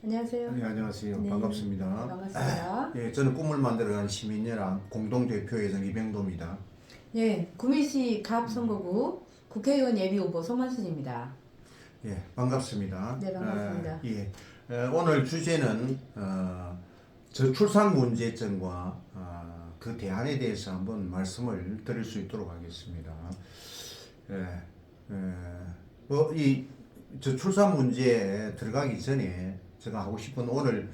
안녕하세요. 네, 안녕하세요. 네. 반갑습니다. 반갑습니다. 예, 저는 꿈을 만들어가는 시민연합 공동대표회장 이병도입니다. 예, 구미시 갑선거구 국회의원 예비후보 송만순입니다. 예, 반갑습니다. 네, 반갑습니다. 오늘 주제는 저출산 문제점과 그 대안에 대해서 한번 말씀을 드릴 수 있도록 하겠습니다. 이 저출산 문제에 들어가기 전에 제가 하고 싶은 오늘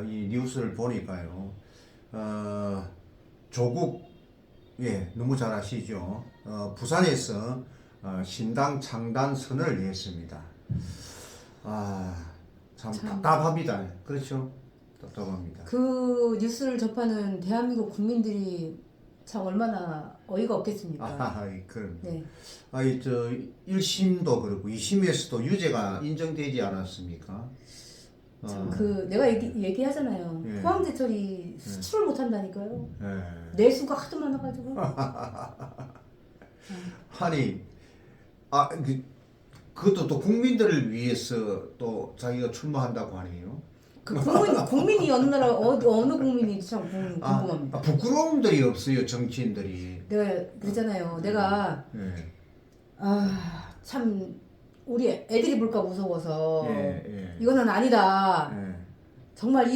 이 뉴스를 보니까요. 조국 너무 잘 아시죠? 부산에서 신당 창단 선언을 했습니다. 참 답답합니다. 그렇죠? 답답합니다. 그 뉴스를 접하는 대한민국 국민들이 참 얼마나 어이가 없겠습니까? 그럼. 네. 저 1심도 그렇고 2심에서도 유죄가 인정되지 않았습니까? 참 내가 얘기하잖아요. 예. 포항제철이 수출을 못 한다니까요. 예. 내수가 하도 많아가지고. 아니, 그것도 또 국민들을 위해서 또 자기가 출마한다고 하네요. 그 국민이 어느 나라 어느 국민이 참 궁금합니다. 부끄러움들이 없어요, 정치인들이. 내가 그러잖아요. 내가 예. 참 우리 애들이 볼까 무서워서 예. 이거는 아니다. 예. 정말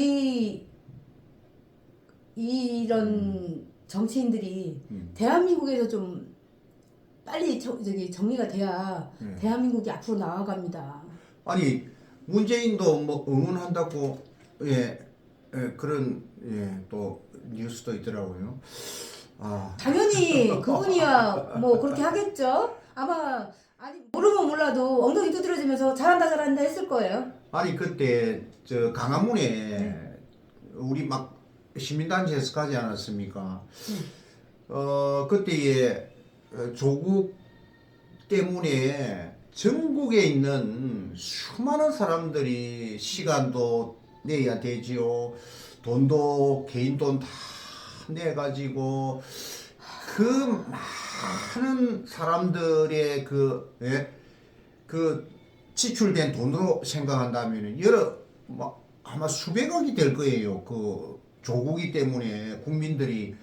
이런 정치인들이 대한민국에서 좀 빨리 정리가 돼야 대한민국이 앞으로 나아갑니다. 아니 문재인도 뭐 응원한다고 그런 또 뉴스도 있더라고요. 당연히 그분이야 뭐 그렇게 하겠죠. 아마 아니 모르면 몰라도 엉덩이 두드려지면서 잘한다 했을 거예요. 아니 그때 저 강화문에 우리 막 시민단체에서 가지 않았습니까? 그때에 조국 때문에 전국에 있는 수많은 사람들이 시간도 내야 되지요. 돈도 개인 돈 다 내가지고 그 많은 사람들의 그 지출된 돈으로 생각한다면 아마 수백억이 될 거예요. 그 조국이 때문에 국민들이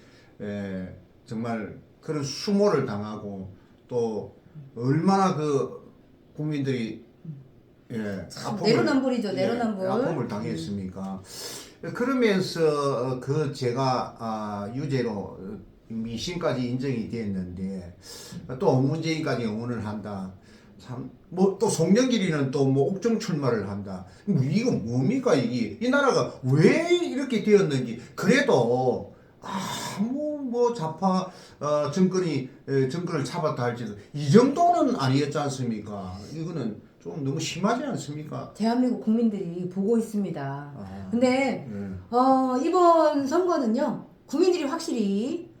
정말 그런 수모를 당하고 또 얼마나 그 국민들이 내로남불이죠. 내로남불. 아픔을 당했습니까? 그러면서 제가 유죄로 미심까지 인정이 됐는데 또 문재인까지 응원을 한다. 참 뭐 또 송영길이는 또 뭐 옥중 출마를 한다. 이거 뭡니까 이게? 이 나라가 왜 이렇게 되었는지. 그래도 뭐 좌파 정권을 잡았다 할지도 이 정도는 아니었지 않습니까? 이거는 좀 너무 심하지 않습니까? 대한민국 국민들이 보고 있습니다. 근데 이번 선거는요 국민들이 확실히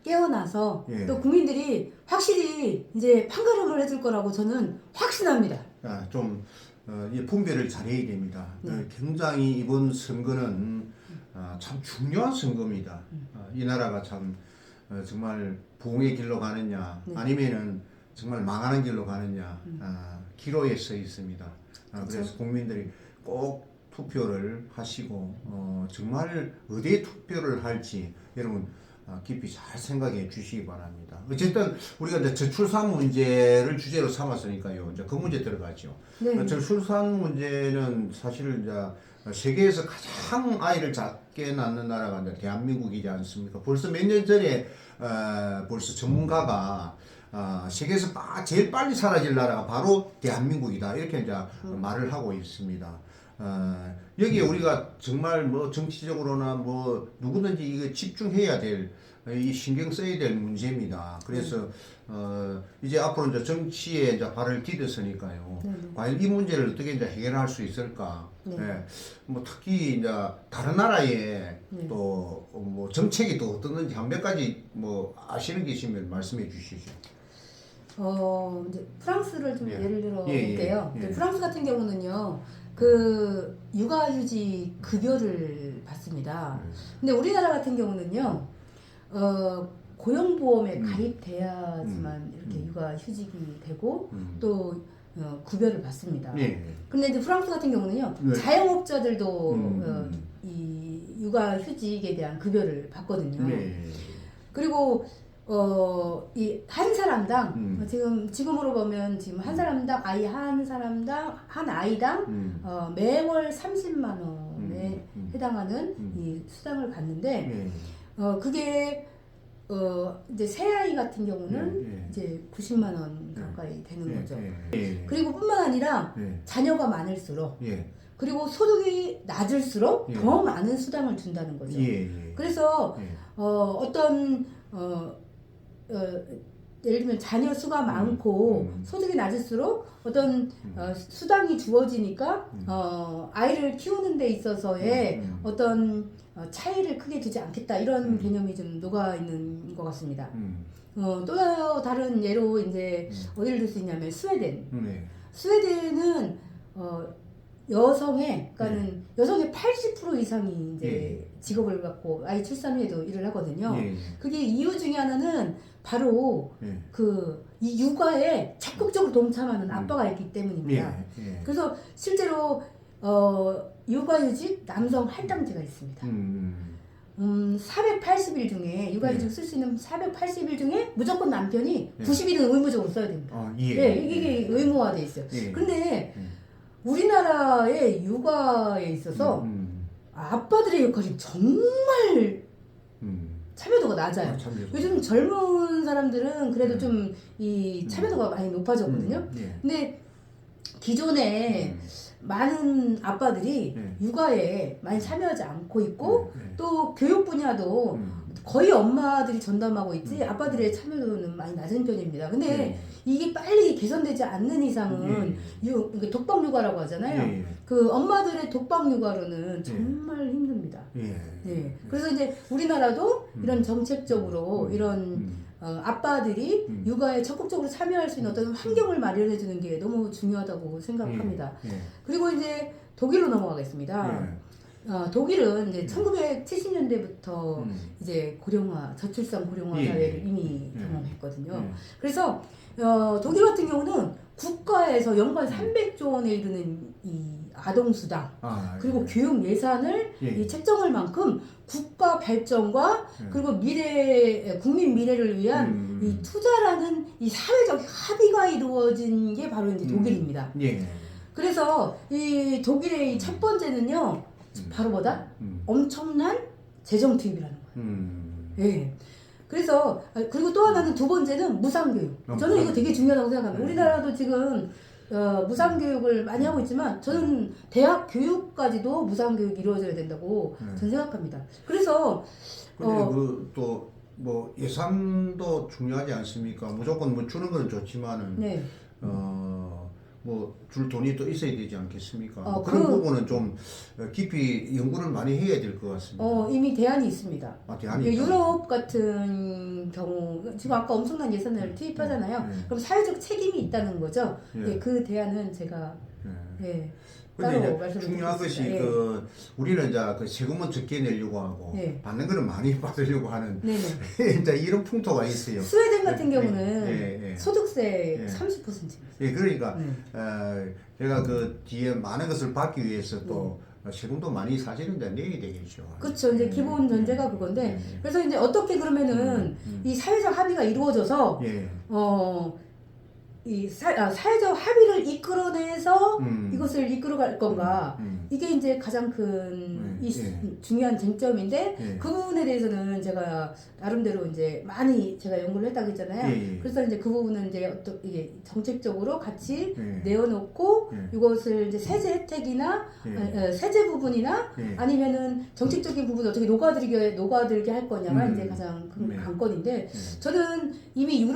깨어나서 또 국민들이 확실히 이제 판가름을 해줄 거라고 저는 확신합니다. 분별을 잘해야 됩니다. 굉장히 이번 선거는 참 중요한 선거입니다. 이 나라가 참 정말 부흥의 길로 가느냐 아니면은 정말 망하는 길로 가느냐 기로에 서 있습니다. 그래서 국민들이 꼭 투표를 하시고 정말 어디에 투표를 할지 여러분 깊이 잘 생각해 주시기 바랍니다. 어쨌든 우리가 이제 저출산 문제를 주제로 삼았으니까요. 이제 그 문제 들어가죠. 저출산 문제는 사실 이제 세계에서 가장 아이를 작게 낳는 나라가 이제 대한민국이지 않습니까? 벌써 몇 년 전에 벌써 전문가가 세계에서 제일 빨리 사라질 나라가 바로 대한민국이다 이렇게 이제 말을 하고 있습니다. 여기에 우리가 정말 뭐 정치적으로나 뭐 누구든지 이거 집중해야 될 이 신경 써야 될 문제입니다. 그래서 이제 앞으로 이제 정치에 이제 발을 디뎠으니까요. 과연 이 문제를 어떻게 이제 해결할 수 있을까? 뭐 특히 이제 다른 나라에 또 뭐 정책이 또 어떻는지 한 몇 가지 뭐 아시는 게 있으면 말씀해 주시죠. 이제 프랑스를 좀 예를 들어 볼게요. 프랑스 같은 경우는요. 그 육아휴직 급여를 받습니다. 근데 우리나라 같은 경우는요. 고용보험에 가입돼야지만 이렇게 육아휴직이 되고 또 급여를 받습니다. 예. 그런데 이제 프랑스 같은 경우는요, 네. 자영업자들도 이 육아휴직에 대한 급여를 받거든요. 네. 그리고 이 한 사람당 지금으로 보면 지금 한 사람당 한 아이당 매월 30만 원에 해당하는 이 수당을 받는데 그게 이제 새 아이 같은 경우는 이제 90만 원 가까이 되는 거죠. 그리고 뿐만 아니라 자녀가 많을수록 그리고 소득이 낮을수록 더 많은 수당을 준다는 거죠. 그래서 어떤 예를 들면 자녀 수가 많고 소득이 낮을수록 어떤 수당이 주어지니까 아이를 키우는 데 있어서의 어떤 차이를 크게 두지 않겠다 이런 개념이 좀 녹아 있는 것 같습니다. 또 다른 예로 이제 어디를 들 수 있냐면 스웨덴. 스웨덴은 그러니까는 여성의 80% 이상이 이제 직업을 갖고 아이 출산 후에도 일을 하거든요. 그게 이유 중에 하나는 바로 이 육아에 적극적으로 동참하는 아빠가 있기 때문입니다. 그래서 실제로 육아휴직 남성 할당제가 있습니다. 480일 중에 육아휴직 쓸 수 있는 480일 중에 무조건 남편이 90일은 의무적으로 써야 됩니다. 이게 의무화돼 있어요. 그런데 우리나라의 육아에 있어서 아빠들의 역할이 정말 참여도가 낮아요. 요즘 젊은 사람들은 그래도 좀 이 참여도가 많이 높아졌거든요. 근데 기존에 많은 아빠들이 육아에 많이 참여하지 않고 있고 또 교육 분야도 거의 엄마들이 전담하고 있지 아빠들의 참여도는 많이 낮은 편입니다. 근데 이게 빨리 개선되지 않는 이상은 독박 육아라고 하잖아요. 그 엄마들의 독박 육아로는 정말 힘듭니다. 그래서 이제 우리나라도 이런 정책적으로 이런 아빠들이 육아에 적극적으로 참여할 수 있는 어떤 환경을 마련해 주는 게 너무 중요하다고 생각합니다. 그리고 이제 독일로 넘어가겠습니다. 독일은 이제 1970년대부터 이제 저출산 고령화 사회를 이미 경험했거든요. 그래서 독일 같은 경우는 국가에서 연간 300조 원에 이르는 이 아동수당 그리고 교육 예산을 이 책정할 만큼 국가 발전과 그리고 국민 미래를 위한 이 투자라는 이 사회적 합의가 이루어진 게 바로 이제 독일입니다. 그래서 이 독일의 첫 번째는요, 바로 뭐다? 엄청난 재정 투입이라는 거예요. 그래서 그리고 또 하나는 두 번째는 무상교육. 저는 이거 되게 중요하다고 생각합니다. 우리나라도 지금 무상교육을 많이 하고 있지만 저는 대학 교육까지도 무상교육이 이루어져야 된다고 저는 생각합니다. 그래서 근데 또 뭐 예산도 중요하지 않습니까? 무조건 뭐 주는 건 좋지만은 뭐 줄 돈이 또 있어야 되지 않겠습니까? 그런 부분은 좀 깊이 연구를 많이 해야 될 것 같습니다. 이미 대안이 있습니다. 대안이 유럽 같은 경우 지금 아까 엄청난 예산을 투입하잖아요. 그럼 사회적 책임이 있다는 거죠. 그 대안은 제가 근데 이제 중요한 것이 우리는 이제 그 세금은 적게 내려고 하고 받는 거는 많이 받으려고 하는 이제 이런 풍토가 있어요. 스웨덴 같은 경우는 소득세 30%입니다. 그러니까 제가 그 뒤에 많은 것을 받기 위해서 또 세금도 많이 사실은 이제 내야 되겠죠. 그렇죠. 이제 기본 전제가 그건데 그래서 이제 어떻게 그러면은 이 사회적 합의가 이루어져서 이 사회적 합의를 이끌어내서 이것을 이끌어갈 건가 이게 이제 가장 큰 중요한 쟁점인데 그 부분에 대해서는 제가 나름대로 이제 많이 제가 연구를 했다고 했잖아요. 그래서 이제 그 부분은 이제 이게 정책적으로 같이 내어놓고 이것을 이제 세제 혜택이나 세제 부분이나 아니면은 정책적인 부분 어떻게 녹아들게 할 거냐가 이제 가장 큰 관건인데 저는 이미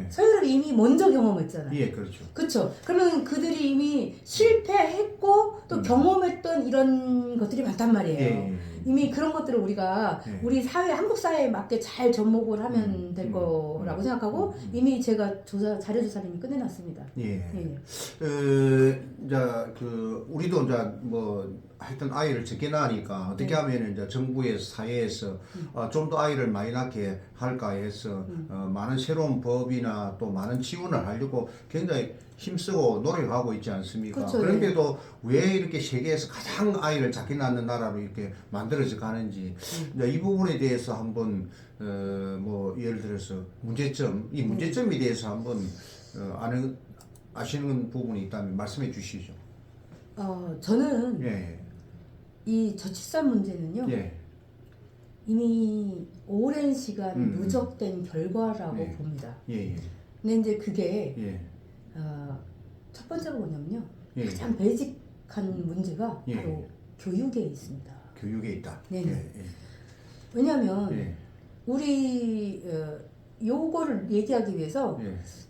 서유럽이 이미 먼저 경험했잖아요. 그렇죠. 그러면 그들이 이미 실패했고 또 경험했던 이런 것들이 많단 말이에요. 이미 그런 것들을 우리가 우리 사회, 한국 사회에 맞게 잘 접목을 하면 될 거라고 생각하고 이미 제가 자료 조사를 이미 끝내놨습니다. 이제 우리도 이제 뭐 하여튼 아이를 적게 낳으니까 어떻게 하면 이제 정부에서 사회에서 좀 더 아이를 많이 낳게 할까 해서 많은 새로운 법이나 또 많은 지원을 하려고 굉장히 힘쓰고 노력하고 있지 않습니까? 그렇죠, 그런데도 왜 이렇게 세계에서 가장 아이를 작게 낳는 나라로 이렇게 만들어져 가는지 이제 이 부분에 대해서 한번 뭐 예를 들어서 이 문제점에 대해서 한번 아시는 부분이 있다면 말씀해 주시죠. 저는 예. 이 저출산 문제는요. 예. 이미 오랜 시간 누적된 결과라고 봅니다. 근데 이제 그게 첫 번째가 뭐냐면요. 가장 베이직한 문제가 바로 교육에 있습니다. 교육에 있다. 네. 왜냐하면 우리 요거를 얘기하기 위해서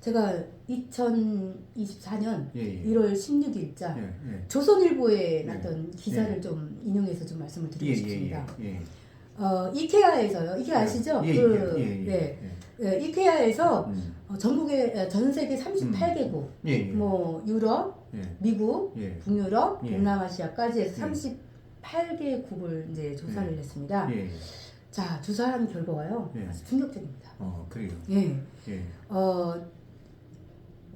제가 2024년 1월 16일자 조선일보에 났던 기사를 좀 인용해서 좀 말씀을 드리고 싶습니다. 이케아에서요. 이케아 아시죠? 이케아에서 전국에 전 세계 38개국, 뭐 유럽, 미국, 북유럽, 동남아시아까지 해서 38개국을 이제 조사를 했습니다. 자, 조사한 결과가요. 아주 충격적입니다. 그래요.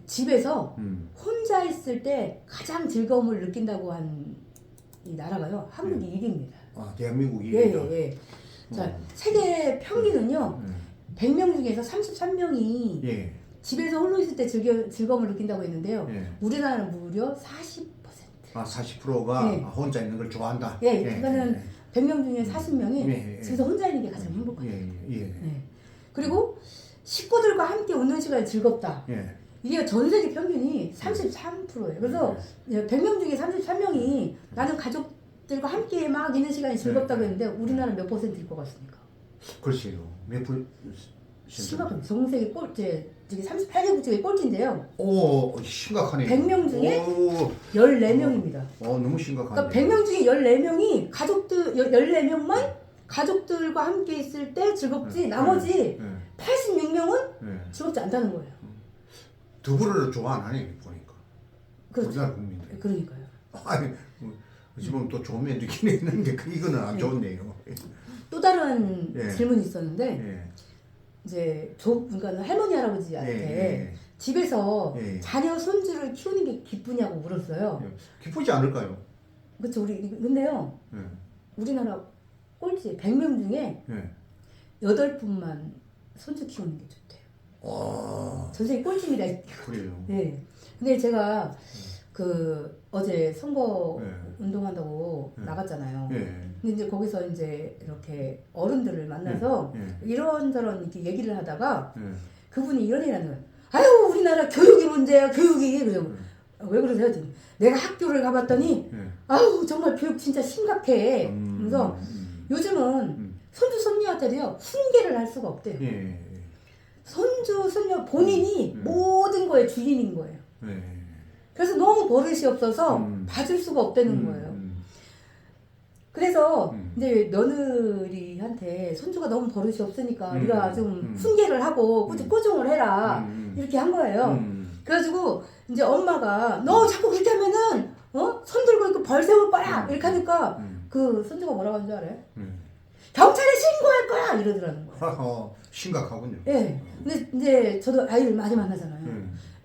집에서 혼자 있을 때 가장 즐거움을 느낀다고 한 이 나라가요. 한국이 1위입니다. 대한민국이 1위다. 자, 세계 평균은요. 100명 중에서 33명이 집에서 홀로 있을 때 즐거움을 느낀다고 했는데요. 우리나라는 무려 40%. 40%가 혼자 있는 걸 좋아한다. 그러니까는 100명 중에 40명이 집에서 혼자 있는 게 가장 행복하다. 그리고 식구들과 함께 웃는 시간이 즐겁다. 이게 전 세계 평균이 33%예요. 그래서 100명 중에 33명이 나는 가족들과 함께 막 있는 시간이 즐겁다고 했는데 우리나라는 몇 %일 것 같습니까? 글쎄요. 몇 %? 심각합니다. 전 세계 꼴찌, 38개국 중에 꼴찌인데요. 오, 심각하네요. 100명 중에 14명입니다. 너무 심각하네요. 그러니까 100명 중에 14명이 14명만 가족들과 함께 있을 때 즐겁지 나머지 86명은 즐겁지 않다는 거예요. 두부를 좋아 안 하네 보니까. 그렇죠. 우리나라 국민들. 그러니까요. 아니 지금 또 좋은 면도 있긴 있는데 이거는 안 좋네요. 또 다른 질문이 있었는데 이제 그러니까 할머니 할아버지한테 집에서 자녀 손주를 키우는 게 기쁘냐고 물었어요. 기쁘지 않을까요? 그렇죠. 근데요. 우리나라 꼴찌 100명 중에 8분만 손주 키우는 게 좋대요. 전 세계 꼴찌입니다. 그래요. 근데 제가 어제 선거 운동한다고 나갔잖아요. 근데 이제 거기서 이제 이렇게 어른들을 만나서 이런저런 이렇게 얘기를 하다가 그분이 이런 얘기를 하는 거예요. 아유, 우리나라 교육이 문제야, 교육이. 그래서 왜 그러세요? 했더니 내가 학교를 가봤더니 아유, 정말 교육 진짜 심각해. 그래서 요즘은 손주 손녀한테도요 훈계를 할 수가 없대요. 손주 손녀 본인이 모든 거에 주인인 거예요. 그래서 너무 버릇이 없어서 봐줄 수가 없다는 거예요. 그래서 이제 며느리한테 손주가 너무 버릇이 없으니까 네가 좀 훈계를 하고 꾸중을 해라 이렇게 한 거예요. 그래가지고 이제 엄마가 너 자꾸 그렇게 하면은 손 들고 있고 벌 세울 거야 이렇게 하니까 그 손주가 뭐라고 하는 줄 알아요? 경찰에 신고할 거야 이러더라는 거예요. 심각하군요. 근데 이제 저도 아이를 많이 만나잖아요.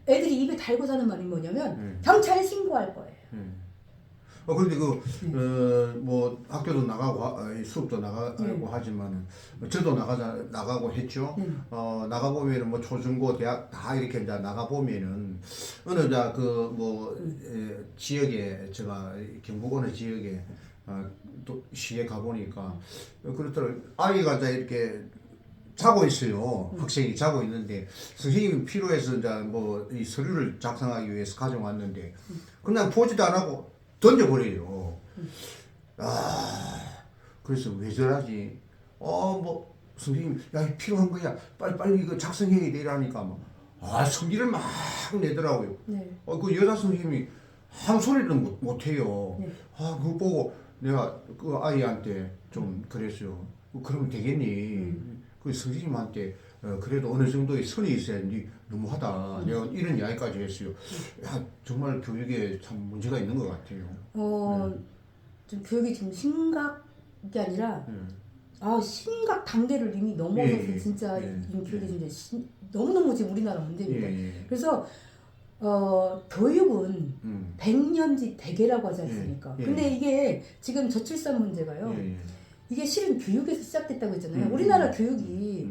애들이 입에 달고 사는 말이 뭐냐면 경찰에 신고할 거예요. 그런데 뭐 학교도 나가고 수업도 나가고 하지만 저도 나가고 했죠. 나가 보면은 뭐 초중고 대학 다 이렇게 이제 나가 보면은 어느 지역에 제가 경북 어느 지역에 또 시에 가 보니까 그렇더라고요. 아이가 이제 이렇게 자고 있어요. 학생이 자고 있는데 선생님이 필요해서 이제 뭐 이 서류를 작성하기 위해서 가져왔는데 그냥 보지도 안 하고 던져버려요. 그래서 왜 저러지? 뭐 선생님, 야 필요한 거야. 빨리 이거 작성해야 돼 이러니까 성질을 막 내더라고요. 그 여자 선생님이 한 소리를 못 해요. 그거 보고 내가 그 아이한테 좀 그랬어요. 그러면 되겠니? 그 선생님한테 그래도 어느 정도의 선이 있어야지 너무하다. 내가 이런 이야기까지 했어요. 야, 정말 교육에 참 문제가 있는 것 같아요. 좀 교육이 지금 심각이 아니라 심각 단계를 이미 넘어서서 진짜 지금 교육이 진짜 너무너무 지금 우리나라 문제입니다. 그래서 교육은 백년지 대계라고 하지 않습니까? 근데 이게 지금 저출산 문제가요. 이게 실은 교육에서 시작됐다고 했잖아요. 우리나라 교육이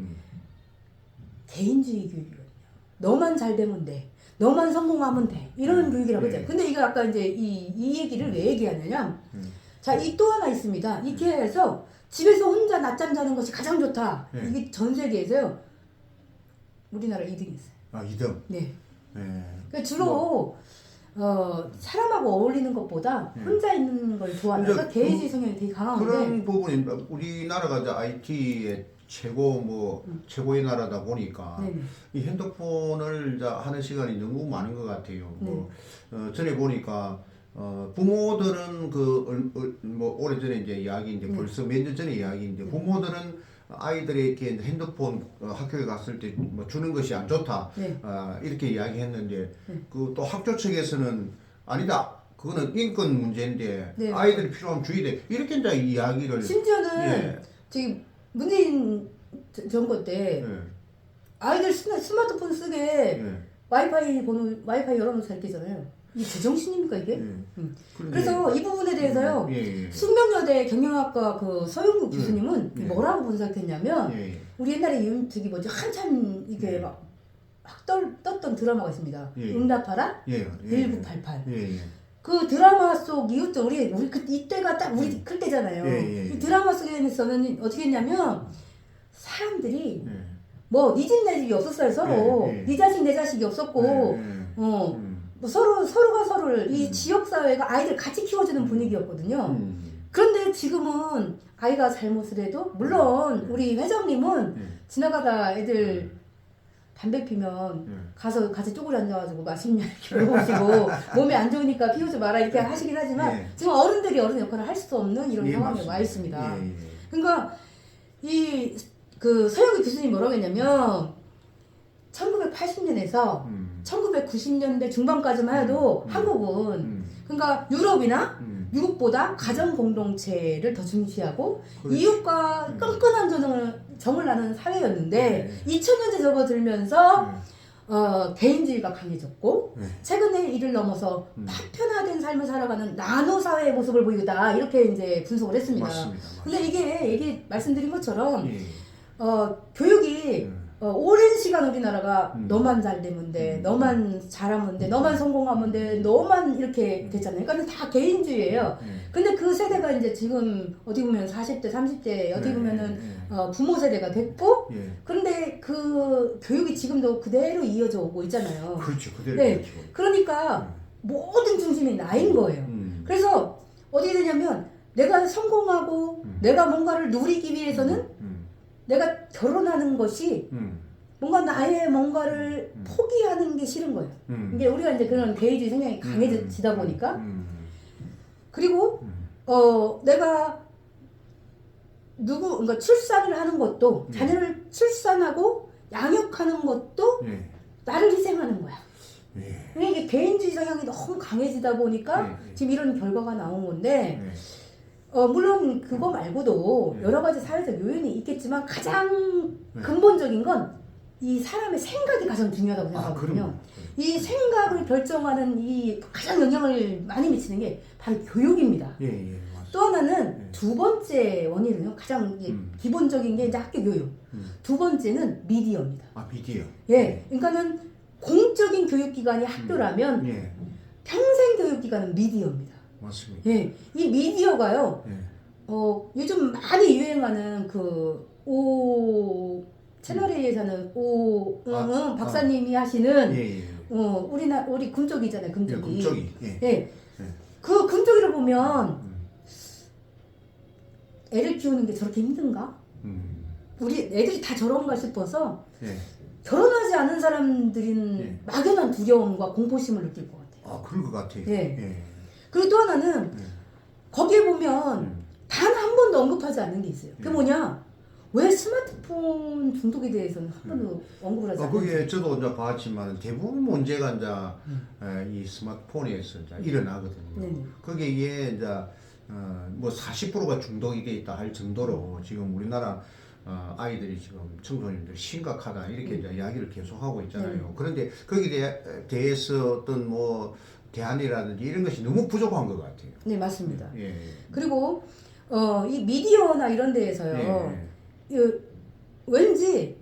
개인주의 교육이거든요. 너만 잘 되면 돼. 너만 성공하면 돼. 이런 교육이라고 했잖아요. 근데 이거 아까 이제 이 얘기를 왜 얘기하냐면 자, 이 또 하나 있습니다. 이케아에서 집에서 혼자 낮잠 자는 것이 가장 좋다. 이게 전 세계에서요. 우리나라 2등이었어요. 아, 2등? 네. 그러니까 주로 사람하고 어울리는 것보다 혼자 있는 걸 좋아하니까 개인주의 성향이 되게 강한데 그런 부분이 우리나라가 이제 IT의 최고의 나라다 보니까 이 핸드폰을 이제 하는 시간이 너무 많은 것 같아요. 전에 보니까 부모들은 오래전에 이제 이야기인데 벌써 몇 년 전에 이야기인데 부모들은 아이들에게 핸드폰 학교에 갔을 때 뭐 주는 것이 안 좋다 이렇게 이야기했는데 그 또 학교 측에서는 아니다. 그거는 인권 문제인데 아이들이 필요하면 줘야 돼. 이렇게 이제 이야기를 심지어는 저기 문재인 정부 때 아이들 스마트폰 쓰게 와이파이 열어놓고 잘 때잖아요. 이게 제정신입니까 이게? 그래서 이 부분에 대해서요. 숙명여대 경영학과 그 서영국 교수님은 뭐라고 분석했냐면 우리 옛날에 한참 이게 막 떴던 드라마가 있습니다. 응답하라 1988. 그 드라마 속 이웃들 우리 이때가 딱 우리 클 때잖아요. 이 드라마 속에서는 어떻게 했냐면 사람들이 뭐 네 집 내 집이 없었어요 서로. 네 자식 내 자식이 없었고 뭐 서로가 서로를 이 지역 사회가 아이들 같이 키워주는 분위기였거든요. 그런데 지금은 아이가 잘못을 해도 물론 우리 회장님은 지나가다 애들 담배 피면 가서 같이 쪼그려 앉아가지고 맛있냐 이렇게 물어보시고 몸에 안 좋으니까 피우지 마라 이렇게 하시긴 하지만 지금 어른들이 어른 역할을 할 수 없는 이런 상황에 맞습니다. 와 있습니다. 그러니까 그 서영기 교수님이 뭐라고 했냐면 1980년에서 1990년대 중반까지만 해도 한국은 그러니까 유럽이나 미국보다 가정 공동체를 더 중시하고 이웃과 끈끈한 정을 나누는 사회였는데 2000년대 접어들면서 개인주의가 강해졌고 최근에 이를 넘어서 파편화된 삶을 살아가는 나노 사회의 모습을 보이다 이렇게 이제 분석을 했습니다. 맞습니다. 근데 이게 말씀드린 것처럼 교육이 오랜 시간 우리나라가 너만 잘 되면 돼, 너만 잘하면 돼, 너만 성공하면 돼, 너만 이렇게 됐잖아요. 그러니까 다 개인주의예요. 근데 그 세대가 이제 지금 어디 보면 40대, 30대, 어디 보면은 부모 세대가 됐고, 그런데 그 교육이 지금도 그대로 이어져 오고 있잖아요. 그렇죠, 그대로. 네, 그러니까 모든 중심이 나인 거예요. 그래서 어떻게 되냐면 내가 성공하고 내가 뭔가를 누리기 위해서는 내가 결혼하는 것이 뭔가 나의 뭔가를 포기하는 게 싫은 거예요. 이게 우리가 이제 그런 개인주의 성향이 강해지다 보니까 그리고 내가 그러니까 출산을 하는 것도 자녀를 출산하고 양육하는 것도 나를 희생하는 거야. 그러니까 이게 개인주의 성향이 너무 강해지다 보니까 지금 이런 결과가 나온 건데. 물론 그거 말고도 여러 가지 사회적 요인이 있겠지만 가장 근본적인 건 이 사람의 생각이 가장 중요하다고 생각하거든요. 이 생각을 결정하는 이 가장 영향을 많이 미치는 게 바로 교육입니다. 또 하나는 두 번째 원인은요. 가장 기본적인 게 이제 학교 교육. 두 번째는 미디어입니다. 아, 미디어. 그러니까는 공적인 교육기관이 학교라면 평생 교육기관은 미디어입니다. 맞습니다. 이 미디어가요. 요즘 많이 유행하는 채널A에 사는 박사님이 하시는 우리 금쪽이잖아요. 금쪽이. 그 금쪽이를 보면 애를 키우는 게 저렇게 힘든가? 우리 애들이 다 저런가 싶어서 결혼하지 않은 사람들은 막연한 두려움과 공포심을 느낄 것 같아요. 아, 그럴 것 같아요. 그리고 또 하나는 거기에 보면 단 한 번도 언급하지 않는 게 있어요. 그게 뭐냐? 왜 스마트폰 중독에 대해서는 한 번도 언급을 하지 않는지. 그게 저도 이제 봤지만 대부분 문제가 이제 이 스마트폰에서 이제 일어나거든요. 네네. 거기에 이제 뭐 40%가 중독이 돼 있다 할 정도로 지금 우리나라 아이들이 지금 청소년들 심각하다 이렇게 이제 이야기를 계속하고 있잖아요. 그런데 거기에 대해서 어떤 뭐 대안이라든지 이런 것이 너무 부족한 것 같아요. 네, 맞습니다. 예. 그리고 이 미디어나 이런 데에서요. 예. 왠지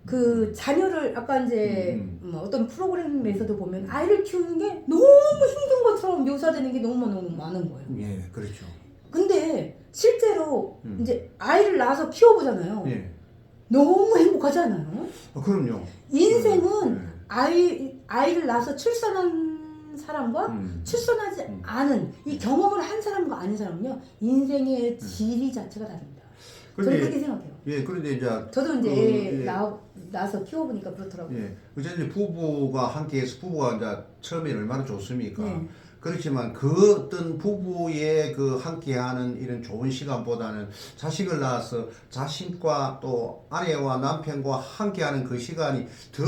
그 자녀를 아까 이제 어떤 프로그램에서도 보면 아이를 키우는 게 너무 힘든 것처럼 묘사되는 게 너무 많은 거예요. 예, 그렇죠. 근데 실제로 이제 아이를 낳아서 키워보잖아요. 예. 너무 행복하지 않아요? 그럼요. 인생은 아이를 낳아서 출산한 사람과 출산하지 않은 이 경험을 한 사람과 아닌 사람은요 인생의 질이 자체가 다릅니다. 저는 그렇게 생각해요. 예, 그런데 이제 저도 이제 낳아서 키워보니까 그렇더라고요. 예, 어쨌든 부부가 함께해서 부부가 이제 처음에 얼마나 좋습니까? 네. 그렇지만 그 어떤 부부의 그 함께하는 이런 좋은 시간보다는 자식을 낳아서 자식과 또 아내와 남편과 함께하는 그 시간이 더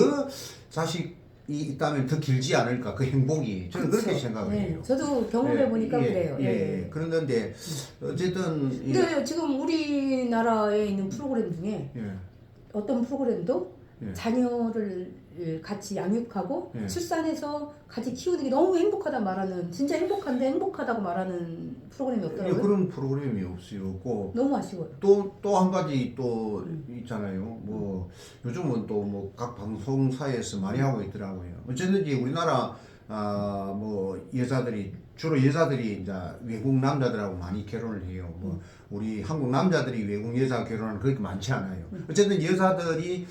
자식이 있다면 더 길지 않을까 그 행복이 저는 그렇죠. 그렇게 생각을 해요. 저도 경험해 보니까 그래요. 그런데 어쨌든 근데 지금 우리나라에 있는 프로그램 중에 어떤 프로그램도 자녀를 같이 양육하고 출산해서 같이 키우는 게 너무 행복하다 말하는 진짜 행복한데 행복하다고 말하는 프로그램이 없더라고요. 그런 프로그램이 없고 너무 아쉬워요. 또 한 가지 또 있잖아요. 뭐 요즘은 또 뭐 각 방송사에서 많이 하고 있더라고요. 어쨌든지 우리나라 뭐 여자들이 주로 여자들이 이제 외국 남자들하고 많이 결혼을 해요. 뭐 우리 한국 남자들이 외국 여자 결혼하는 그렇게 많지 않아요. 어쨌든 여자들이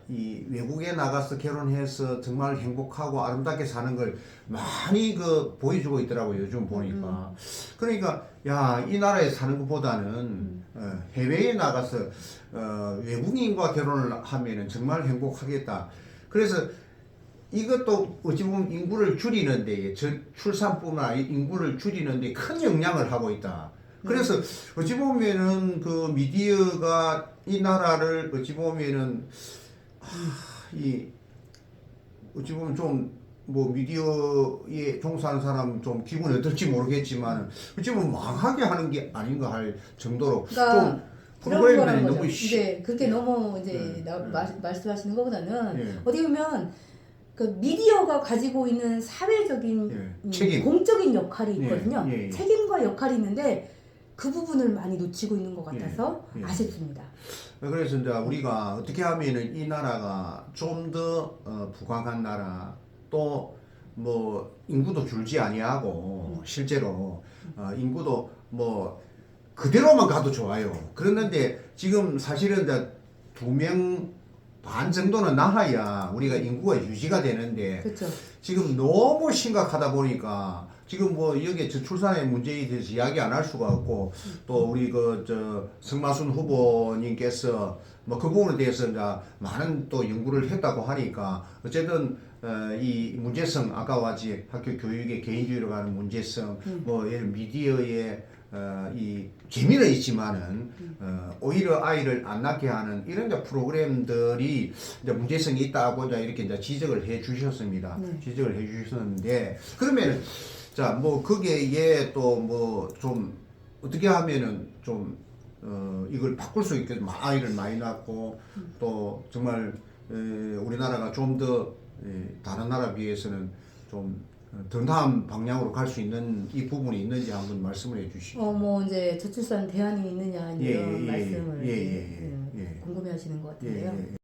이 외국에 나가서 결혼해서 정말 행복하고 아름답게 사는 걸 많이 그 보여주고 있더라고요. 요즘 보니까. 그러니까 야, 이 나라에 사는 것보다는 해외에 나가서 외국인과 결혼을 하면은 정말 행복하겠다. 그래서 이것도 어찌 보면 인구를 줄이는데 출산뿐만 아니라 인구를 줄이는데 큰 영향을 하고 있다. 그래서 어찌 보면은 그 미디어가 이 나라를 어찌 보면은 어찌 보면 좀 뭐 미디어에 종사하는 사람 좀 기분이 어떨지 모르겠지만 어찌 보면 망하게 하는 게 아닌가 할 정도로 그러니까 좀 프로그램이 너무 이제 그렇게 너무 이제 말씀하시는 것보다는 어떻게 보면 그 미디어가 가지고 있는 사회적인 책임. 공적인 역할이 있거든요. 책임과 역할이 있는데 그 부분을 많이 놓치고 있는 것 같아서 아쉽습니다. 그래서 이제 우리가 어떻게 하면은 이 나라가 좀 더 부강한 나라 또 뭐 인구도 줄지 아니하고 실제로 인구도 뭐 그대로만 가도 좋아요. 그런데 지금 사실은 이제 2명 반 정도는 나와야 우리가 인구가 유지가 되는데 그렇죠. 지금 너무 심각하다 보니까 지금 뭐 여기에 저출산의 문제에 대해서 이야기 안 할 수가 없고 또 우리 성마순 후보님께서 뭐 그 부분에 대해서 이제 많은 또 연구를 했다고 하니까 어쨌든 이 문제성 아까 같이 학교 교육의 개인주의로 가는 문제성 뭐 미디어의 이 재미는 있지만은 오히려 아이를 안 낳게 하는 이런 이제 프로그램들이 이제 문제성이 있다고 이제 이렇게 이제 지적을 해 주셨습니다. 지적을 해 주셨는데 그러면 자 뭐 거기에 또 뭐 좀 어떻게 하면은 좀 이걸 바꿀 수 있게 아이를 많이 낳고 또 정말 우리나라가 좀 더 다른 나라 비해서는 좀 더 나은 방향으로 갈 수 있는 이 부분이 있는지 한번 말씀을 해주시죠. 뭐 이제 저출산 대안이 있느냐 이런 말씀을 궁금해하시는 것 같은데요.